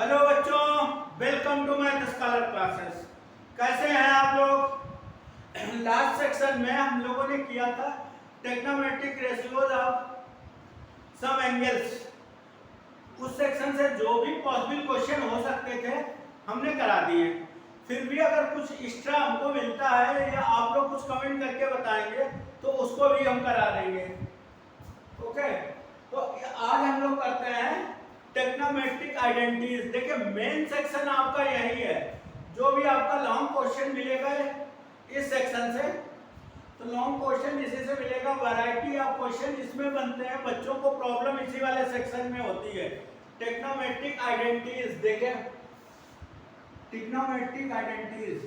Hello बच्चों, welcome to Math Scholar Classes. कैसे हैं आप लोग? लास्ट सेक्शन में हम लोगों ने किया था trigonometric ratios of some angles. उस सेक्शन से जो भी पॉसिबल क्वेश्चन हो सकते थे हमने करा दिए। फिर भी अगर कुछ एक्स्ट्रा हमको मिलता है या आप लोग कुछ कमेंट करके बताएंगे तो उसको भी हम करा देंगे। ओके, तो आज हम लोग करते हैं टेक्नोमेट्रिक आइडेंटिटीज। देखिए मेन सेक्शन आपका यही है। जो भी आपका लॉन्ग क्वेश्चन मिलेगा इस सेक्शन से, तो लॉन्ग क्वेश्चन इसी से मिलेगा। वैरायटी ऑफ क्वेश्चन इसमें बनते हैं, बच्चों को प्रॉब्लम इसी वाले सेक्शन में होती है। टेक्नोमेट्रिक आइडेंटिटीज देखें, trigonometric identities,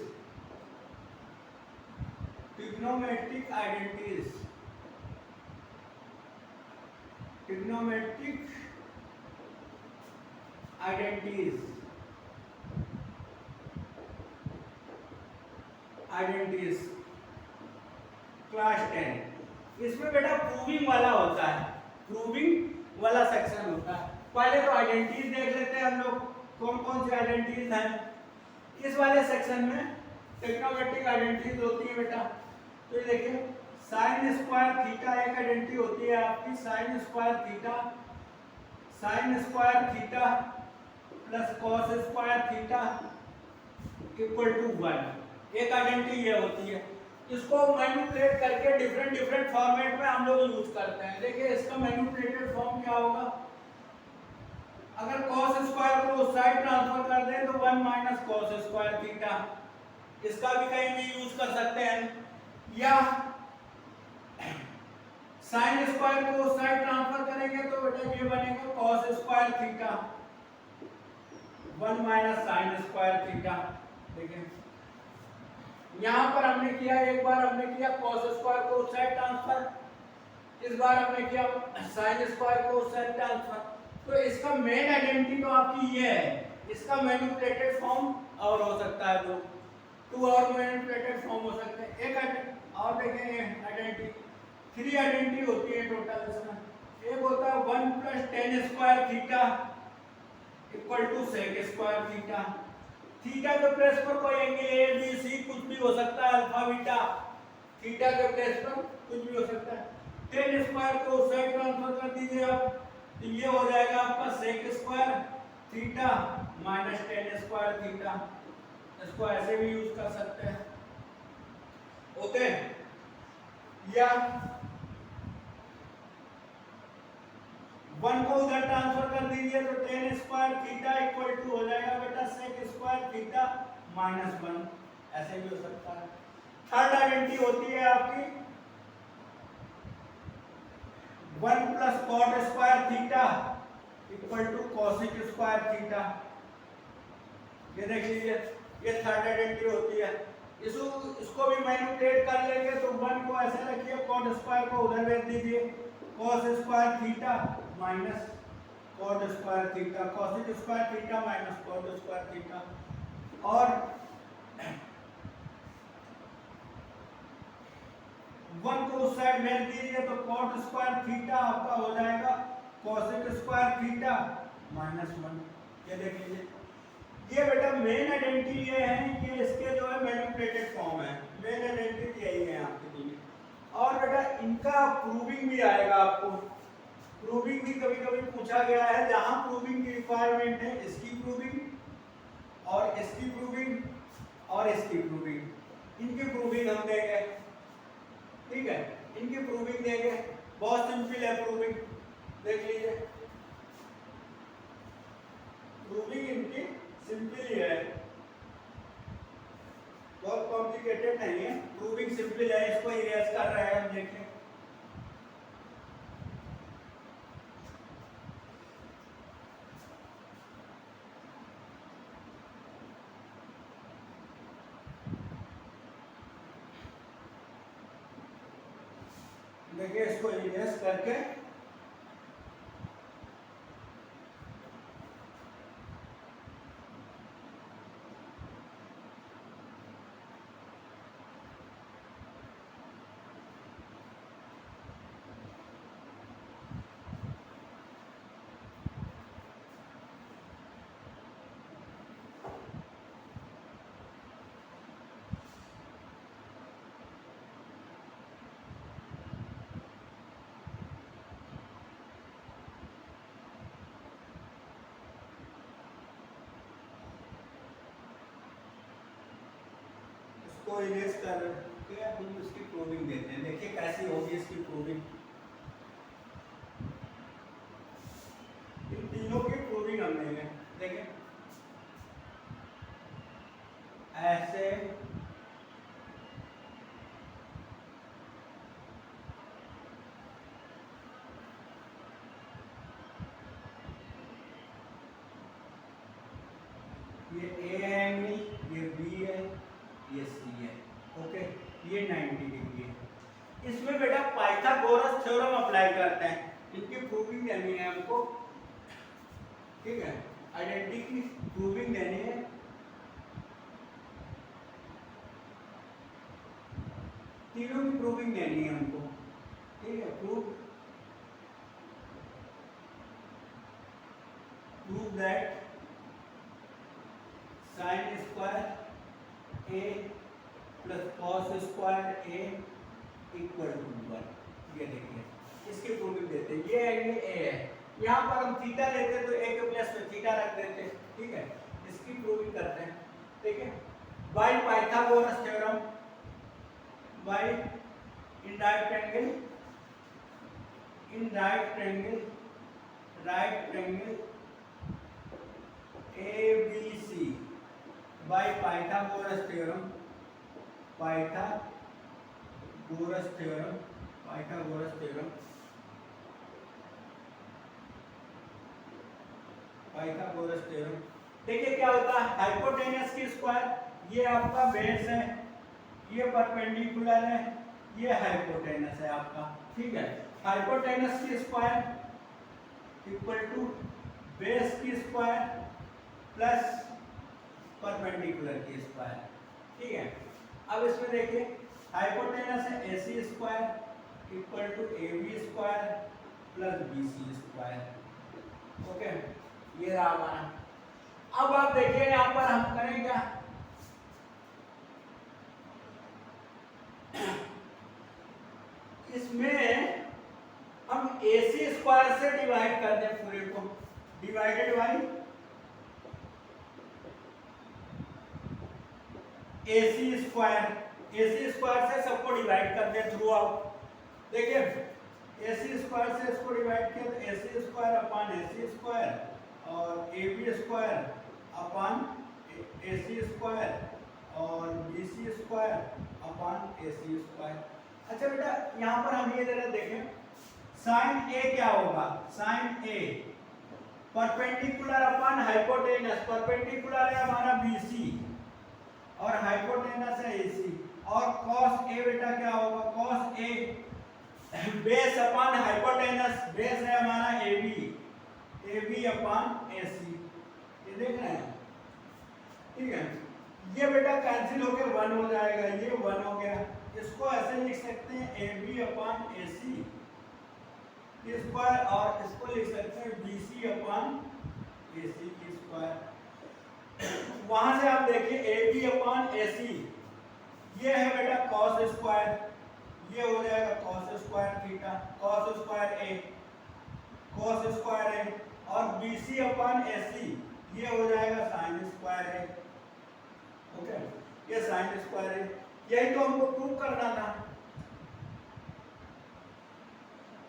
trigonometric identities, trigonometric identities, identities class 10। इसमें बेटा प्रूविंग वाला होता है, प्रूविंग वाला सेक्शन होता है। पहले तो आइडेंटिटीज देख लेते हैं हम लोग, कौन कौन सी आइडेंटिटीज हैं इस वाले सेक्शन में। टेक्नोमेट्रिक आइडेंटिटीज होती है बेटा, तो ये देखिए साइन स्क्वायर थीटा एक आइडेंटिटी होती है आपकी। Sine square theta, sine square theta plus cos square theta equal to 1, एक आइडेंटिटी ये होती है। इसको मैनिपुलेट करके डिफरेंट डिफरेंट फॉर्मेट में हम लोग यूज करते हैं। देखिए इसका मैनिपुलेटेड फॉर्म क्या होगा, अगर cos स्क्वायर को उस साइड ट्रांसफर कर दें तो 1 माइनस कॉस स्क्वायर थीटा, इसका भी कहीं भी यूज कर सकते हैं। या साइन स्क्वायर को उस साइड ट्रांसफर करेंगे तो बेटा ये बनेगा cos square theta 1 minus sign square theta. देखिए यहां पर हमने किया, एक बार हमने किया cos स्क्वायर को उस साइड ट्रांसफर, इस बार हमने किया साइन स्क्वायर को उस साइड ट्रांसफर। तो इसका मेन आइडेंटिटी तो आपकी ये है। इसका मैनिपुलेटेड फॉर्म और हो सकता है, दो और मैनिपुलेटेड फॉर्म हो सकते हैं। एक और देखेंगे आइडेंटिटी, 3 आइडेंटिटी होती है टोटल इसमें। एक होता है 1 plus tan square theta equal to sec square theta. Theta के प्लेस पर कोई एंगल ए बी सी कुछ भी हो सकता है, अल्फा बीटा, थीटा के प्लेस पर कुछ भी हो सकता है। टेन स्क्वायर को उस साइड ट्रांसफर कर दीजिए आप, तो ये हो जाएगा आपका sec square theta minus tan square theta. इसको ऐसे भी यूज कर सकते हैं। ओके, या 1 को उधर ट्रांसफर कर दीजिए तो tan square theta equal to हो जाएगा बेटा सेक स्क्वायर थीटा माइनस 1, ऐसे भी हो सकता है। थर्ड आइडेंटिटी होती है आपकी 1 plus cot square theta equal to cosec square theta. ये देख लीजिए, ये थर्ड आइडेंटिटी होती है। इसको भी मैनिपुलेट कर लेंगे तो 1 को ऐसे रखिए, कॉट स्क्वायर को उधर भेज दीजिए, cos square theta minus cot square theta, cosec square theta minus cot square theta. और 1 को उस साइड भेज दीजिए तो कॉट स्क्वायर थीटा आपका हो जाएगा कॉसिक स्क्वायर थीटा माइनस 1। ये देख लीजिए, ये बेटा मेन आइडेंटिटी ये है, ये इसके जो है मैनिपुलेटेड फॉर्म है। मेन आइडेंटिटी यही है आपके लिए। और बेटा इनका प्रूविंग भी आएगा आपको। प्रूविंग भी कभी कभी पूछा गया है, जहां प्रूविंग की रिक्वायरमेंट है, इसकी प्रूविंग और इसकी प्रूविंग और इसकी प्रूविंग, इनकी प्रूविंग हम देंगे। ठीक है, इनकी प्रूविंग देंगे, बहुत सिंपल है प्रूविंग, देख लीजिए। प्रूविंग इनकी सिंपल ही है, बहुत कॉम्प्लिकेटेड नहीं है। प्रूविंग सिंपल है, इसको इरेज कर रहे हैं हम, देखें। देखिए इसको इरेज करके इसको इरेज कर के हम इसकी प्रूविंग देते हैं। देखिए कैसी होगी इसकी प्रूविंग। इन तीनों की प्रूविंग हम देंगे। देखिए ऐसे ये ए है एंगल, ये बी है, ये सी है। ओके, ये 90 डिग्री है। इसमें बेटा पाइथागोरस थ्योरम अप्लाई करते हैं। इनकी प्रूविंग देनी है हमको, ठीक है, आइडेंटिटी की प्रूविंग देनी है। तीनों की प्रूविंग देनी है हमको, ठीक है। Prove that sine square A plus cos square A equal to 1। ये देखिए इसकी प्रूविंग देते हैं। ये एंगल ए है, यहाँ पर हम थीटा लेते तो ए के प्लस में थीटा रख देते, ठीक है। इसकी प्रूविंग करते हैं, ठीक है। By Pythagoras theorem, by in right triangle ABC by Pythagoras theorem, Pythagoras theorem. देखिए क्या होता है, हाइपोटेनस की स्क्वायर, ये आपका बेस है, ये परपेंडिकुलर है, ये हाइपोटेनस है आपका, ठीक है। हाइपोटेनस की स्क्वायर इक्वल टू बेस की स्क्वायर प्लस परपेंडिकुलर की स्क्वायर, ठीक है। अब इसमें देखिए हाइपोटेनस है AC square equal to AB square plus BC square. Okay, ये रहा हमारा। अब आप देखिए यहाँ पर हम करें क्या, इसमें हम AC स्क्वायर से डिवाइड कर दें पूरे को, डिवाइडेड बाई AC स्क्वायर से सबको डिवाइड कर दें थ्रू आउट। देखिए AC स्क्वायर से इसको डिवाइड किया तो AC square upon AC square और AB square upon AC square और BC square upon AC square. अच्छा बेटा यहाँ पर हम ये जरा देखें, साइन A क्या होगा, sine A perpendicular upon hypotenuse, perpendicular है हमारा BC और हाइपोटेनस है AC, और cos A बेटा क्या होगा, cos A base upon hypotenuse, base है हमारा AB अपॉन AC, ये देख रहे हैं, ठीक है। ये बेटा कैंसिल होकर 1 हो जाएगा, ये 1 हो गया। इसको ऐसे लिख सकते हैं AB अपॉन AC स्क्वायर और इसको लिख सकते हैं BC अपॉन AC की स्क्वायर। वहां से आप देखिए AB अपॉन AC, ये है बेटा cos स्क्वायर, ये हो जाएगा cos square theta, cos square A और BC अपॉन AC ये हो जाएगा sin स्क्वायर A। ओके, ये sin स्क्वायर A, यही तो हमको प्रूव करना था,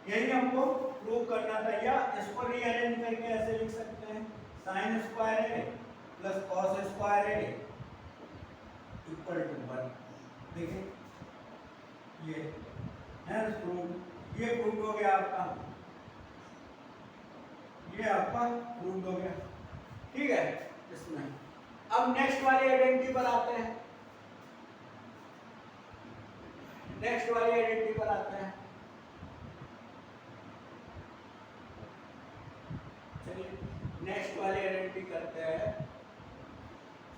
यही हमको प्रूव करना था। या इसको रीअरेंज करके ऐसे लिख सकते हैं sin square A plus cos square A equal to 1। देखिए ये है प्रूव, ये प्रूव हो गया आपका, ये आपका प्रूव हो गया, ठीक है। इसमें अब नेक्स्ट वाली आइडेंटिटी पर आते हैं, नेक्स्ट वाली आइडेंटिटी पर आते हैं। चलिए नेक्स्ट वाली आइडेंटिटी करते हैं।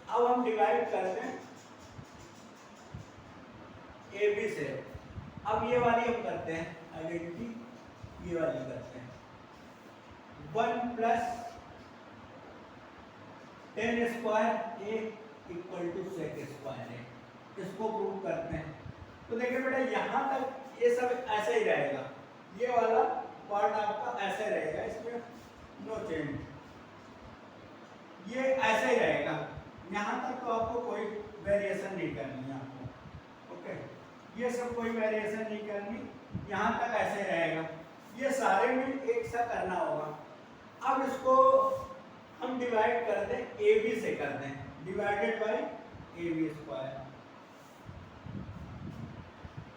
अब हम डिवाइड करते हैं AB से। अब ये वाली हम करते हैं आइडेंटिटी, ये वाली करते हैं 1 plus tan square A equal to sec square A, इसको प्रूव करते हैं। तो देखिए बेटा यहाँ तक ये सब ऐसे ही रहेगा, ये वाला पार्ट आपका ऐसे रहेगा, इसमें नो चेंज, ये ऐसे ही रहेगा। यहाँ तक तो आपको कोई वेरिएशन नहीं करनी है आपको, ये सब कोई वेरिएशन नहीं करनी, यहाँ तक ऐसे रहेगा। ये सारे में एक सा करना होगा। अब इसको हम डिवाइड कर दें, ए बी से कर दें, divided by A B square.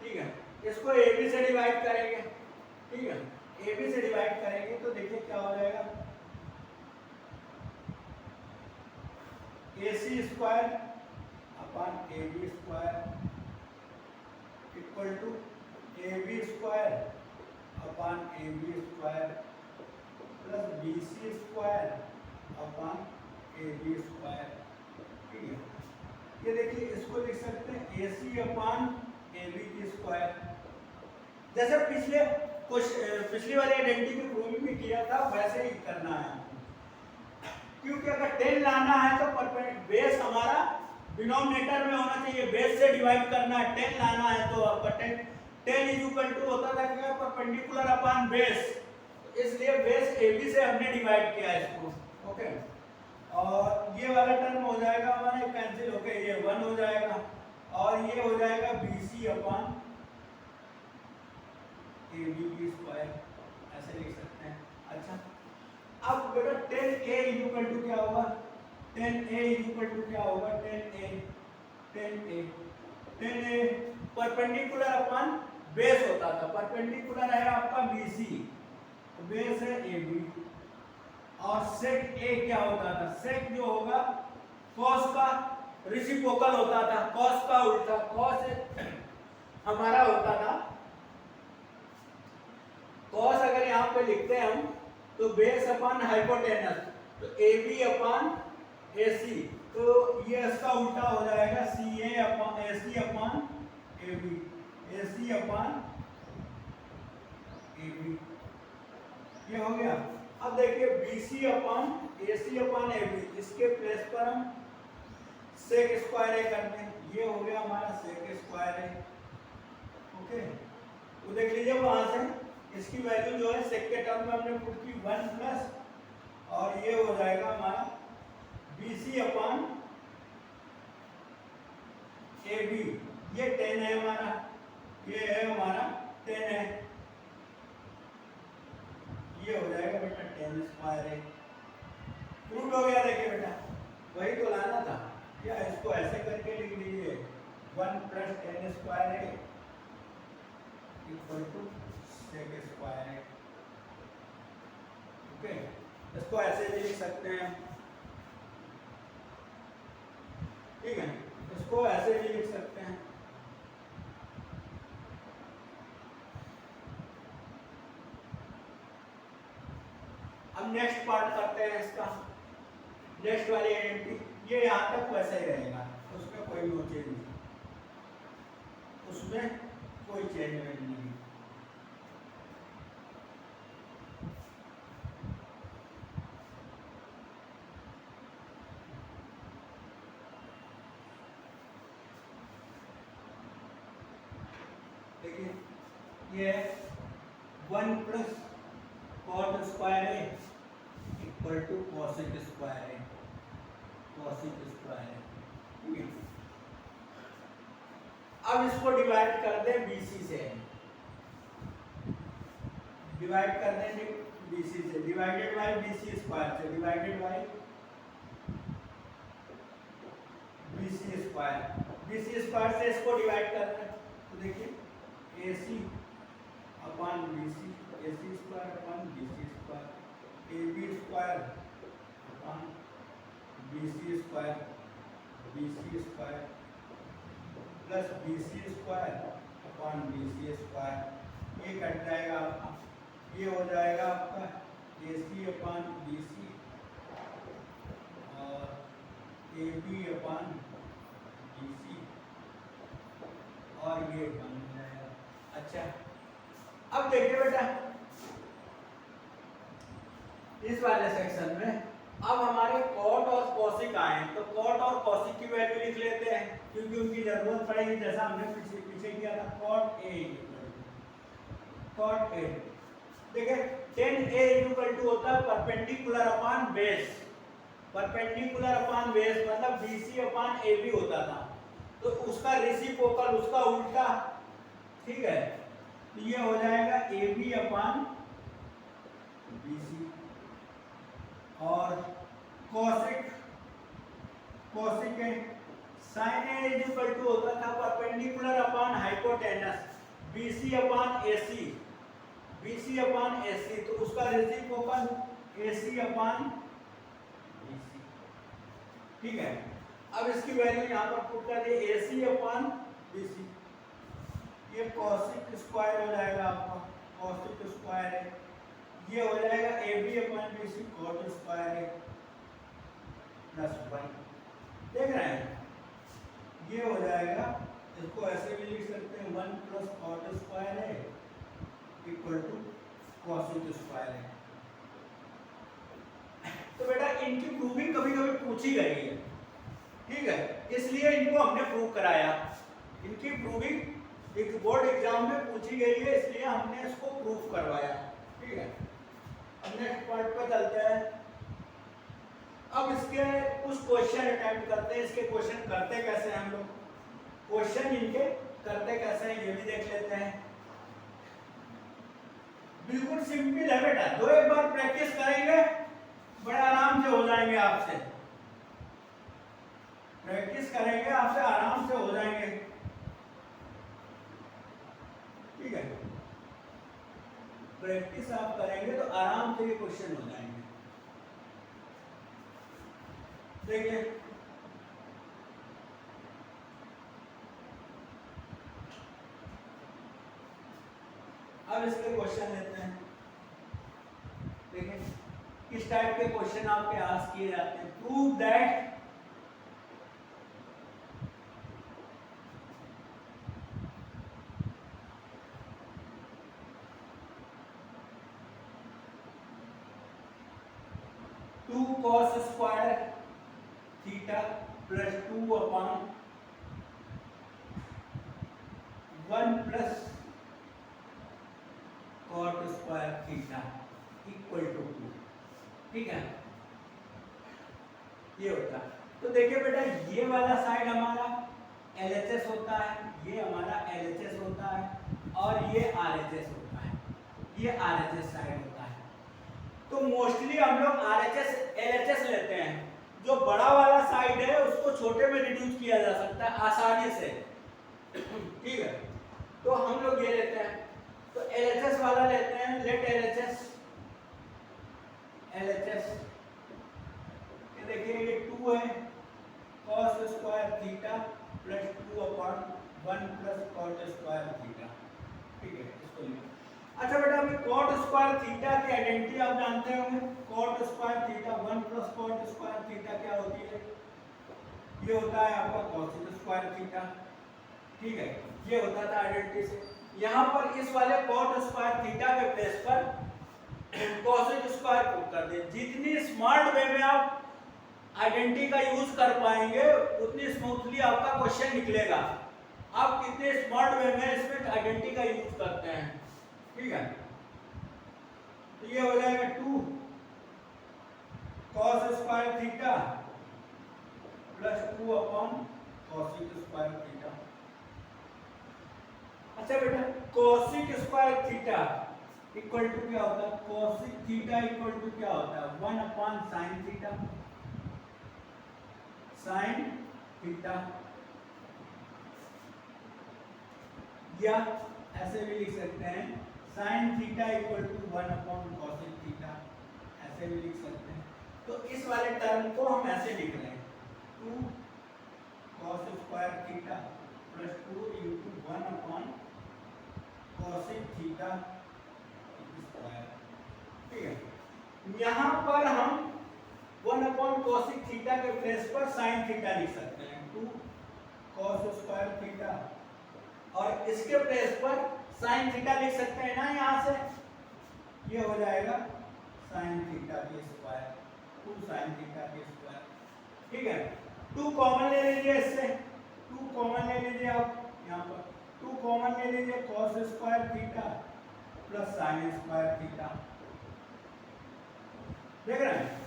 ठीक है, इसको ए बी से डिवाइड करेंगे। ठीक है, ए बी से डिवाइड करेंगे तो देखिए क्या हो जाएगा, A C square upon A B square equal to A B square upon A B square plus B C square upon A B square. ठीक है, ये देखिए इसको लिख सकते हैं A C upon A B की स्क्वायर। जैसे पिछली वाली आइडेंटिटी प्रूविंग भी किया था वैसे ही करना है, क्योंकि अगर 10 लाना है तो बेस हमारा डिनोमिनेटर में होना चाहिए, बेस से डिवाइड करना है। 10 लाना है तो आपका 10 इज इक्वल टू होता था क्या, परपेंडिकुलर अपॉन बेस, इसलिए बेस ए बी से हमने डिवाइड किया इसको। ओके, और ये वाला टर्म हो जाएगा हमारा कैंसिल होके ये 1 हो जाएगा, और ये हो जाएगा B C upon A B की स्क्वायर, ऐसे लिख सकते हैं। अच्छा, अब बेटा 10a इक्वल टू क्या होगा, 10a इक्वल टू क्या होगा, 10a परपेंडिकुलर अपॉन बेस होता था। परपेंडिकुलर है आपका BC, बेस है AB, और सेक A क्या होता था, सेक जो होगा कॉस का रेसिप्रोकल होता था, कॉस का उल्टा। कॉस हमारा होता था, कॉस अगर यहाँ पे लिखते हैं हम तो बेस अपॉन हाइपोटेनस, तो AB अपॉन AC, तो ये इसका उल्टा हो जाएगा CA upon AC upon AB, AC upon AB, ये हो गया। अब देखिए BC upon AC upon AB, इसके प्लेस पर हम सेक स्क्वायर ए करते हैं, ये हो गया हमारा सेक स्क्वायर ए। ओके, तो देख लीजिए वहां से इसकी वैल्यू जो है सेक के टर्म में हमने पुट की 1 प्लस, और ये हो जाएगा हमारा BC अपॉन AB, ये 10 है हमारा, ये है हमारा 10 है, ये हो जाएगा बेटा 10 स्क्वायर है। प्रूव हो गया, देखिए बेटा वही तो लाना था, या इसको ऐसे करके लिख लीजिए 1 प्लस 10 स्क्वायर है इक्वल टू सेक स्क्वायर है। ओके, इसको ऐसे भी लिख सकते हैं, ठीक है, इसको ऐसे भी लिख सकते हैं। अब नेक्स्ट पार्ट करते हैं इसका, नेक्स्ट वाली आइडेंटिटी, ये यहाँ तक वैसे ही रहेगा, उसमें कोई नो चेंज नहीं, उसमें कोई चेंज नहीं। देखिए ये 1 प्लस कॉट स्क्वायर है इक्वल टू कॉसेक स्क्वायर है, कॉसेक स्क्वायर है। ठीक है, अब इसको डिवाइड कर दें BC से, डिवाइड कर देंगे BC से, डिवाइडेड बाय BC स्क्वायर से, divided by BC square. BC square से इसको डिवाइड कर दें तो देखिए AC upon BC, AC square upon BC square, AB square upon BC square, BC square plus BC square upon BC square, ये cut जाएगा आपका, ये हो जाएगा आपका AC अपॉन BC और AB अपॉन BC, और ये बन जाएगा। अच्छा, अब देखिए बेटा इस वाले सेक्शन में अब हमारे कॉट और कॉसिक आए, तो कॉट और कॉसिक की वैल्यू लिख लेते हैं क्योंकि उनकी जरूरत पड़ेगी, जैसा हमने पीछे किया था। कॉट ए, कॉट ए, देखिए 10a इक्वल टू होता है perpendicular upon base, perpendicular upon base मतलब BC अपॉन AB होता था, तो उसका रेसिप्रोकल, उसका उल्टा ठीक है, तो ये हो जाएगा A B upon B C, और कॉसेक है sine A is equal to होता था perpendicular upon hypotenuse BC upon AC, BC upon AC, तो उसका रेसिप्रोकल AC अपॉन BC। ठीक है, अब इसकी वैल्यू यहाँ पर पुट कर दिए AC अपॉन BC, ये कॉसिक स्क्वायर हो जाएगा आपका, कॉसिक स्क्वायर है, ये हो जाएगा AB upon BC cot square है प्लस 1, देख रहे हैं, ये हो जाएगा, इसको ऐसे भी लिख सकते हैं 1 प्लस कॉट स्क्वायर है इक्वल टू कॉसिक स्क्वायर है। तो बेटा इनकी प्रूविंग कभी कभी पूछी गई है, ठीक है, इसलिए इनको हमने प्रूव कराया, इनकी प्रूविंग एक बोर्ड एग्जाम में पूछी गई है, इसलिए हमने इसको प्रूव करवाया। ठीक है, अब नेक्स्ट पार्ट पर चलते हैं। अब इसके कुछ क्वेश्चन अटेम्प्ट करते हैं, इसके क्वेश्चन करते कैसे हैं हम लोग, क्वेश्चन इनके करते कैसे हैं ये भी देख लेते हैं। बिल्कुल सिंपल है बेटा, दो एक बार प्रैक्टिस करेंगे बड़े आराम से हो जाएंगे, आपसे प्रैक्टिस करेंगे आपसे आराम से हो जाएंगे। ठीक है, प्रैक्टिस आप करेंगे तो आराम से ये क्वेश्चन हो जाएंगे। देखिए अब इसके क्वेश्चन लेते हैं। देखिए किस टाइप के क्वेश्चन आपके आस्क किए जाते हैं। Prove that two cos square theta plus 2 upon 1 plus cot square theta equal to 2। ठीक है, ये होता है। तो देखिए बेटा ये वाला साइड हमारा LHS होता है, ये हमारा LHS होता है, और ये RHS होता है, ये RHS साइड होता है। तो मोस्टली हम लोग RHS LHS लेते हैं, जो बड़ा वाला साइड है उसको छोटे में रिड्यूस किया जा सकता है आसानी से। ठीक है, तो हम लोग ये लेते हैं, तो LHS वाला लेते हैं, लेट LHS ये देखिए ये 2 है cos square theta plus 2 upon 1 plus cot square theta. ठीक है, इसको लिखो। अच्छा बेटा अभी cot स्क्वायर थीटा की आइडेंटिटी आप जानते होंगे, cot square theta 1 plus cot square theta क्या होती है, ये होता है आपका cos स्क्वायर थीटा। ठीक है, ये होता था आइडेंटिटी से। यहाँ पर इस वाले cot स्क्वायर थीटा के प्लेस पर cosec स्क्वायर पुट कर दे। जितनी स्मार्ट वे में आप आइडेंटिटी का यूज कर पाएंगे उतनी स्मूथली आपका क्वेश्चन निकलेगा। आप कितने स्मार्ट वे में इसमें आइडेंटिटी का यूज करते हैं। ठीक है, तो ये हो जाएगा 2 cos square theta plus 2 upon cosec square theta. अच्छा बेटा cosec square theta equal to क्या होता है, cosec थीटा इक्वल टू क्या होता है 1 upon sin theta, sin theta, या ऐसे भी लिख सकते हैं sin theta equal to 1 upon cosec theta, ऐसे भी लिख सकते हैं। तो इस वाले टर्म को हम ऐसे लिख रहे हैं 2 cos square theta plus 2 into 1 upon cosec theta square. ठीक है, यहाँ पर हम 1 अपॉन cosec थीटा के प्लेस पर sin थीटा लिख सकते हैं 2 cos स्क्वायर थीटा, और इसके प्लेस पर sin थीटा लिख सकते हैं ना, यहाँ से ये हो जाएगा sin थीटा के स्क्वायर 2 sin थीटा के स्क्वायर। ठीक है, 2 कॉमन ले लीजिए, इससे 2 कॉमन ले लीजिए, आप यहाँ पर 2 कॉमन ले लीजिए, cos square theta plus sin square theta. देख रहे हैं,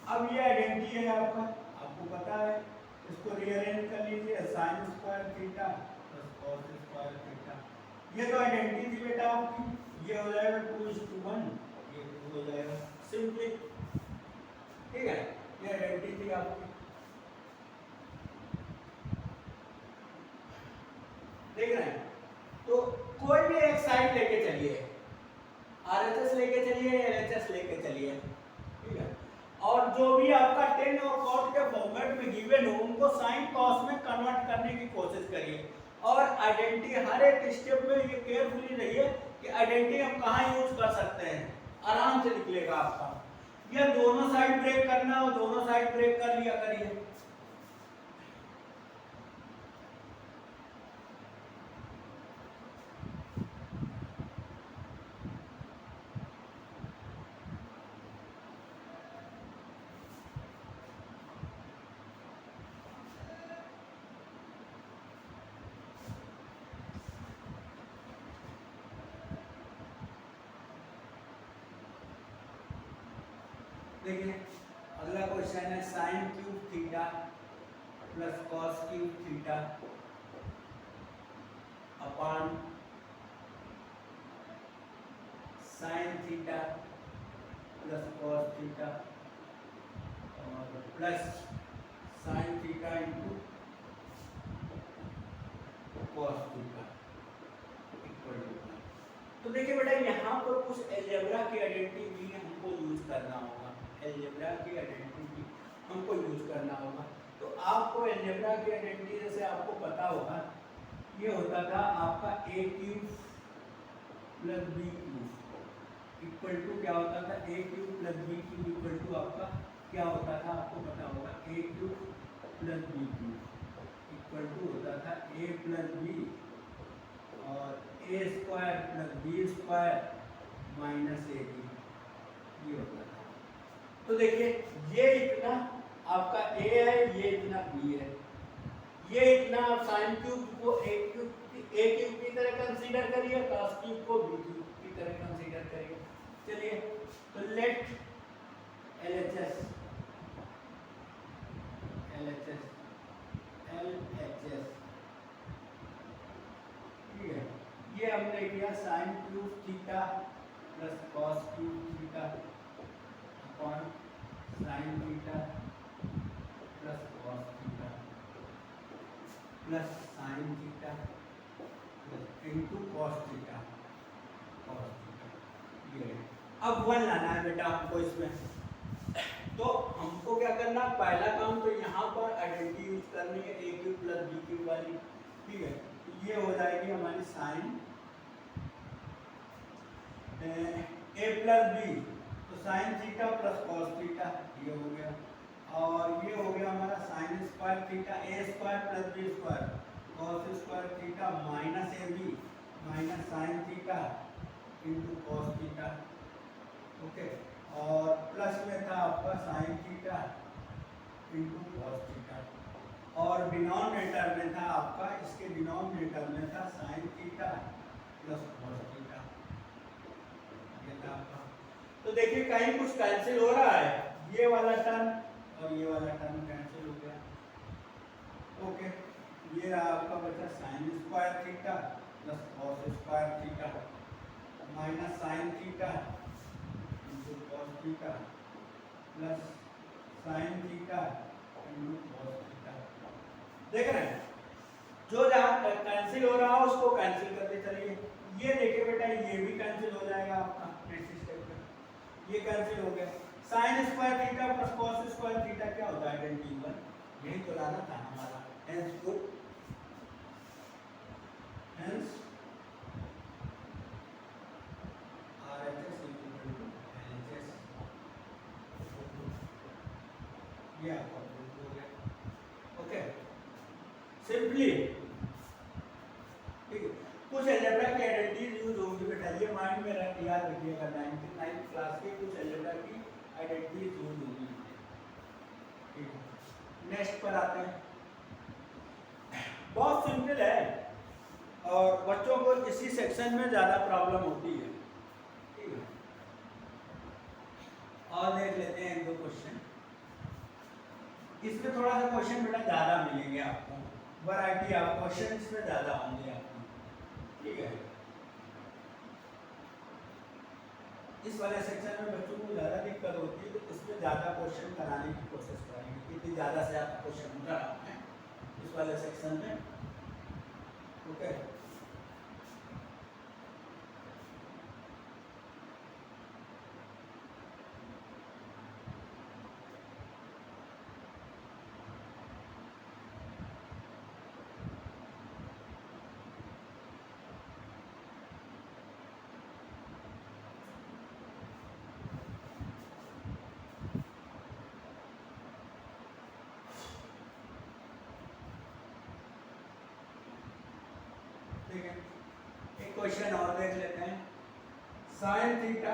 अब ये आइडेंटिटी है आपका, आपको पता है, इसको रीअरेंज कर लीजिए sin square theta plus cos square theta. ये तो आइडेंटिटी थी बेटा आपकी, ये हो जाएगा 2:1, ये 2 हो जाएगा सिंपली, ठीक है, ये आइडेंटिटी थी आपकी। देख रहे हैं, तो कोई भी एक साइड लेके चलिए, आरएचएस लेके चलिए, एलएचएस लेके चलिए, ठीक है, और जो भी आपका टेन और कॉट के फॉर्मेट में गिवन हो उनको साइन कॉस में कन्वर्ट करने की कोशिश करिए। और आइडेंटिटी हर एक स्टेप में ये केयरफुली रहिए कि आइडेंटिटी हम कहाँ यूज कर सकते हैं, आराम से निकलेगा आपका। ये दोनों साइड ब्रेक करना हो, दोनों साइड ब्रेक कर लिया करिए। देखिए अगला क्वेश्चन है sine cube theta plus cos cube theta upon sine theta plus cos theta और plus sine theta into cos theta equal to. तो देखिए बेटा यहाँ पर कुछ अलजेब्रा की आइडेंटिटी भी हमको यूज करना होगा, अलजेब्रा की आइडेंटिटी हमको यूज करना होगा। तो आपको अलजेब्रा की आइडेंटिटी जैसे आपको पता होगा, ये होता था आपका a cube plus b cube equal to क्या होता था, a cube plus b cube equal to आपका क्या होता था, आपको पता होगा a cube plus b cube equal to होता था a प्लस b और a square plus b square minus ab, ये होता था। तो देखिए ये इतना आपका a है, ये इतना b है, ये इतना आप साइन क्यूब को a क्यूब की तरह कंसीडर करिए, cos क्यूब को b क्यूब की तरह कंसीडर करिए। चलिए तो लेट LHS ठीक है, ये हमने किया sign cube theta plus cos cube theta upon sine theta plus cos theta plus sine theta into cos theta, ये अब 1 लाना है बेटा हमको इसमें। तो हमको क्या करना, पहला काम तो यहाँ पर आइडेंटिटी यूज करनी है a cube plus b cube वाली, ठीक है, ये हो जाएगी हमारी साइन a प्लस b, तो sign theta plus cos theta ये हो गया, और ये हो गया हमारा sign square theta a square plus b square cos square theta minus ab minus sign theta into cos theta, okay, और प्लस में था आपका sign theta into cos theta, और डिनोमिनेटर में था आपका, इसके डिनोमिनेटर में था sign theta plus cos theta, ये था आपका। तो देखिए कहीं कुछ कैंसिल हो रहा है, ये वाला टर्म और ये वाला टर्म कैंसिल हो गया, ओके, ये रहा आपका बचा sign square theta plus cos square theta minus sign theta into cos theta plus sine theta into cos theta. देख रहे हैं, जो जहाँ कैंसिल हो रहा है उसको कैंसिल करते चलिए। ये देखिए बेटा ये भी कैंसिल हो जाएगा आपका नेक्स्ट स्टेप में, ये कैंसिल हो गया। Sign square theta plus cos square theta क्या होता है, आइडेंटिटी 1, यही तो लाना था हमारा। Hence put hence RHS equal to LHS, ये आपका प्रूफ हो गया, ओके, सिंपली, ठीक है। कुछ अलजेब्रा की आइडेंटिटीज यूज होंगी बेटा, ये माइंड में याद रखिएगा, 9th क्लास के कुछ अलजेब्रा की आइडेंटिटीज यूज होंगी, ठीक है। नेक्स्ट पर आते हैं, बहुत सिंपल है और बच्चों को इसी सेक्शन में ज़्यादा प्रॉब्लम होती है, ठीक है। और देख लेते हैं 1-2 क्वेश्चन, इसमें थोड़ा सा क्वेश्चन बेटा ज़्यादा मिलेंगे आपको, वैरायटी ऑफ क्वेश्चंस में ज़्यादा होंगे आपकी, ठीक है। इस वाले सेक्शन में बच्चों को ज़्यादा दिक्कत होती है, तो इसमें ज़्यादा क्वेश्चन कराने की कोशिश करेंगे, क्योंकि ज़्यादा से ज़्यादा क्वेश्चन कराते हैं इस वाले सेक्शन में, ओके। एक क्वेश्चन और देख लेते हैं। Sine theta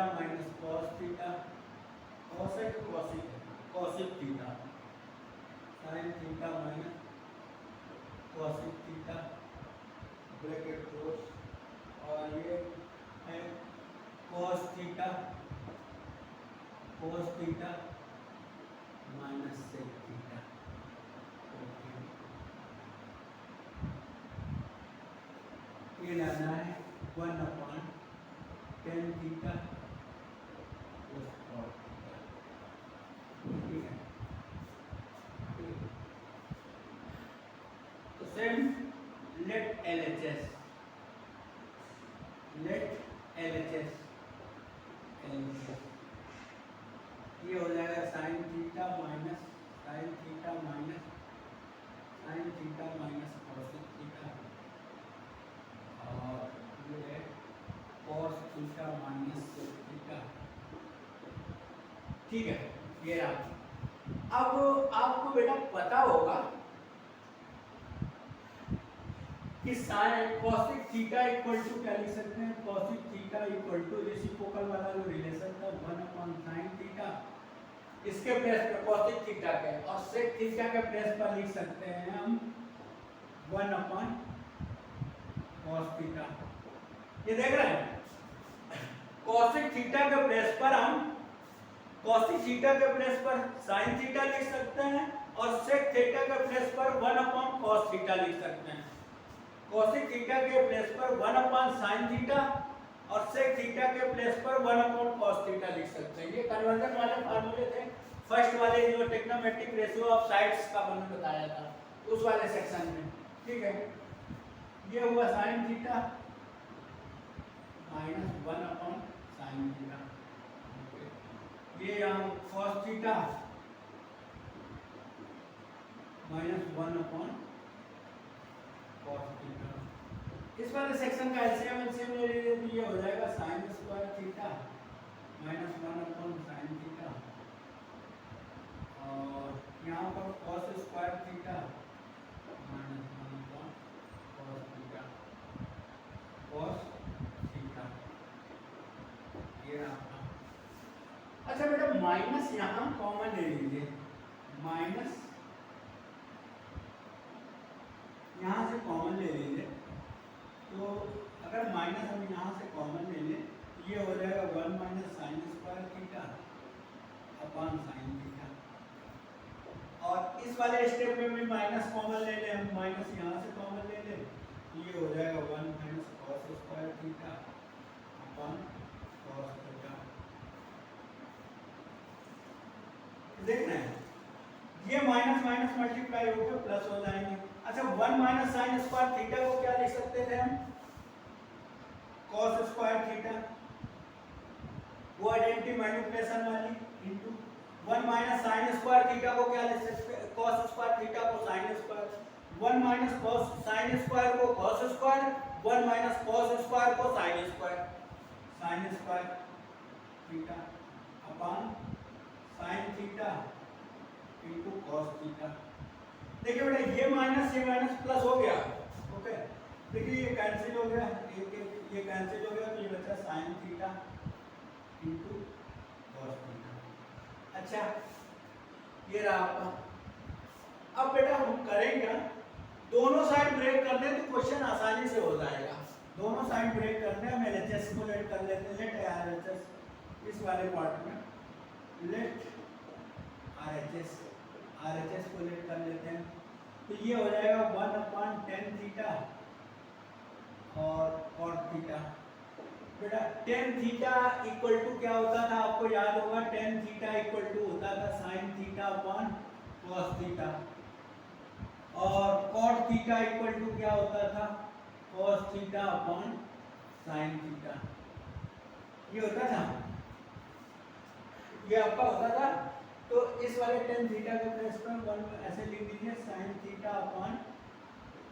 minus cos theta, cosec cosec theta, sine theta minus cosec theta bracket close, और ये है cos theta minus sec theta. ये लाना है 1/tan theta plus cos theta, ठीक है। तो सेम लेट LHS ये हो जाएगा sine theta minus cosec theta, और ये है cos theta minus sec theta, ठीक है। ये रहा। अब आपको बेटा पता होगा कि sine cosec theta equal to क्या लिख सकते हैं, cosec theta equal to reciprocal वाला जो रिलेशन था 1/sin थीटा, इसके प्लेस पे कॉसिक थीटा के और सेक थीटा के प्लेस पर लिख सकते हैं हम 1/cos थीटा। ये देख रहे हैं, कॉसिक थीटा के प्लेस पर हम कॉसिक थीटा के प्लेस पर साइन थीटा लिख सकते हैं, और सेक थीटा के प्लेस पर 1/cos थीटा लिख सकते हैं। कॉसिक थीटा के प्लेस पर 1/sin थीटा और सेक थीटा के प्लेस पर 1/cos थीटा लिख सकते हैं। ये कन्वर्जन वाले फार्मूले थे, फर्स्ट वाले जो टेक्नोमेट्रिक रेशियो ऑफ साइड्स का मैंने बताया था उस वाले सेक्शन में, ठीक है। ये हुआ sin theta minus 1/sin theta, ये यहाँ cos theta minus 1/cos theta. इस वाले सेक्शन का एलसीएम ले लीजिए, तो ये हो जाएगा sin square theta minus 1/sin theta, और यहाँ पर cos square theta minus 1/cos theta, ये आपका। अच्छा बेटा माइनस यहाँ कॉमन ले लीजिए, माइनस यहाँ से कॉमन ले लीजिए, तो अगर माइनस हम यहाँ से कॉमन ले लें तो ये हो जाएगा 1 - sin square theta upon sin theta, और इस वाले स्टेप में भी माइनस कॉमन ले लें, हम माइनस यहाँ से कॉमन ले लें तो ये हो जाएगा 1 - cos square theta upon cos theta. देख रहे हैं, ये माइनस माइनस मल्टीप्लाई होकर प्लस हो जाएंगे। अच्छा 1 - sin स्क्वायर थीटा को क्या लिख सकते थे हम, cos स्क्वायर थीटा, वो आइडेंटिटी मैनिपुलेशन वाली, इनटू 1 - sin स्क्वायर थीटा को क्या लिख सकते हैं, cos स्क्वायर थीटा को sin square, 1 - cos sin square को cos स्क्वायर, 1 - cos स्क्वायर को sin square theta upon sin theta into cos theta. देखिए बेटा ये माइनस प्लस हो गया, ओके। देखिए ये कैंसिल हो गया, ये कैंसिल हो गया, तो ये बचा sin theta into cos theta. अच्छा ये रहा आपका। अब बेटा हम करेंगे, दोनों साइड ब्रेक कर दें तो क्वेश्चन आसानी से हो जाएगा। दोनों साइड ब्रेक करने हम LHS को लेट कर लेते हैं, लेट RHS इस वाले पार्ट में, लेट RHS RHS को लेट कर लेते हैं, तो ये हो जाएगा 1/tan थीटा और cot थीटा। बेटा tan थीटा इक्वल टू क्या होता था, आपको याद होगा, tan थीटा इक्वल टू होता था sin theta upon cos theta, और cot थीटा इक्वल टू क्या होता था, cos theta upon sin theta. ये होता था, ये आपका होता था। तो इस वाले tan थीटा के प्लेस पर 1 ऐसे लिख दीजिए sin theta upon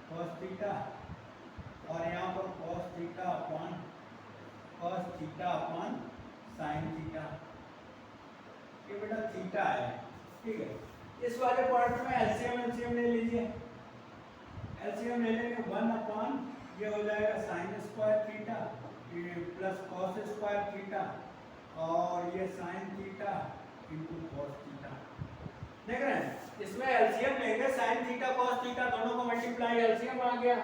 cos theta, और यहाँ पर cos theta upon sin theta. ये बेटा थीटा है, ठीक है। इस वाले पॉइंट में एलसीएम ले लीजिए। एलसीएम ले लेंगे 1 अपॉन ये हो जाएगा sin square theta plus cos square theta, और ये sin theta into cos theta. देख रहे हैं, इसमें एलसीएम लेंगे, sin थीटा cos थीटा दोनों को मल्टीप्लाई, एलसीएम आ गया,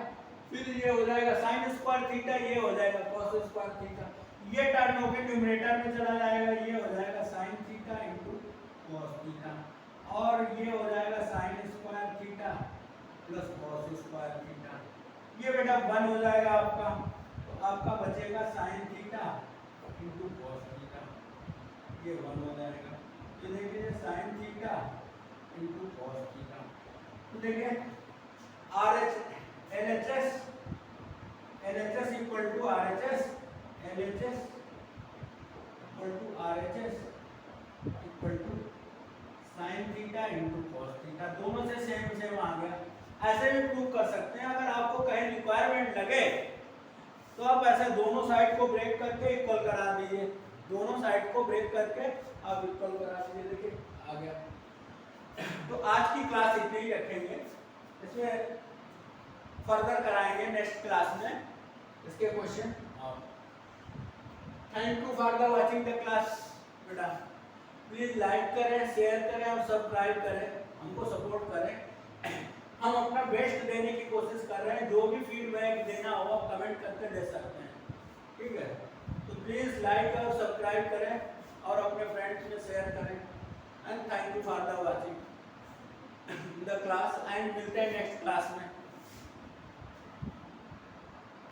फिर ये हो जाएगा sin स्क्वायर थीटा, ये हो जाएगा cos स्क्वायर थीटा, ये टर्म होकर न्यूमरेटर में चला जाएगा, ये हो जाएगा sin theta into cos theta, और ये हो जाएगा sin square theta plus cos square theta. ये बेटा 1 हो जाएगा आपका, तो आपका बचेगा sin theta into cos theta, ये 1 हो जाएगा। तो देखिए sin theta into cos theta, तो देखिए LHS equal to RHS, LHS equal to sin theta into cos theta, दोनों से सेम आ गया। ऐसे भी प्रूव कर सकते हैं, अगर आपको कहीं रिक्वायरमेंट लगे तो आप ऐसे दोनों साइड को ब्रेक करके इक्वल करा दीजिए, दोनों साइड को ब्रेक करके आप इक्वल करा दीजिए। देखिए आ गया। तो आज की क्लास इतनी ही रखेंगे, इसमें फर्दर कराएंगे नेक्स्ट क्लास में इसके question. Thank you for the watching the class. बेटा प्लीज लाइक करें, शेयर करें और सब्सक्राइब करें, हमको सपोर्ट करें। हम अपना बेस्ट देने की कोशिश कर रहे हैं, जो भी फीडबैक देना हो आप कमेंट करके दे सकते हैं, ठीक है। तो प्लीज लाइक और सब्सक्राइब करें और अपने फ्रेंड्स में शेयर करें। And thank you for the watching the class, and मिलते हैं नेक्स्ट क्लास में।